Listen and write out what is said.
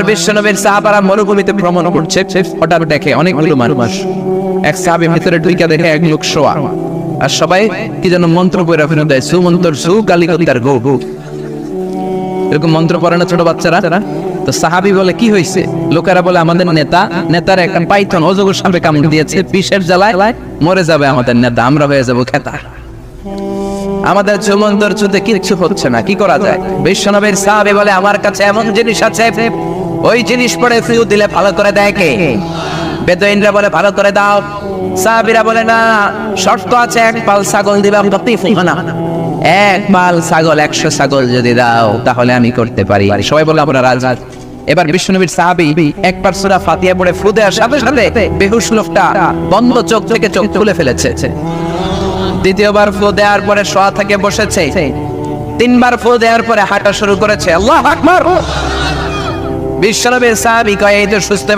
বিশ্বনবীর সাহাবারা মরুভূমিতে ভ্রমণ করছে, হঠাৎ দেখে অনেকগুলো মানুষ। এক সাহাবী ভিতরে ঢুকে দেখে এক লোক শোয়া, আর সবাই কি যেন মন্ত্র পড়ে ফেলে দেয়, সুমন্তর সু কালিকার গো গো, এরকম মন্ত্র পড়ে না ছোট বাচ্চারা। তো সাহাবী বলে কি হয়েছে? লোকেরা বলে আমাদের নেতার একটা পাইথন অজগর সাপে কামড় দিয়েছে, বিষের জ্বালায় মরে যাবে আমাদের নেতা, আমরা হয়ে যাবো খেতা। আমাদের সুমন্তর চুতে কিচ্ছু হচ্ছে না, কি করা যায়? বিশ্বনবীর সাহাবী বলে আমার কাছে এমন জিনিস আছে, ওই জিনিস পরে ফিউ দিলে ভালো করে দেয় কে? বেদুইনরা বলে ভালো করে দাও। সাহাবীরা বলে না, শর্ত আছে, এক পাল ছাগল দিবা, এক পাল ছাগল, 100 ছাগল যদি দাও তাহলে আমি করতে পারি। সবাই বলে আমরা রাজি। এবার বিশ্বনবীর সাহাবী একবার সূরা ফাতিহা পড়ে ফু দেওয়ার সাথে সাথে বেহুশ লোকটা বন্ধ চোখ থেকে চোখ খুলে ফেলেছে। দ্বিতীয়বার ফু দেওয়ার পরে শোয়া থেকে বসেছে, তিনবার ফু দেওয়ার পরে হাঁটা শুরু করেছে। আল্লাহু আকবার। বিশ্বনবীর সাহাবী কয় এই তো সুস্থ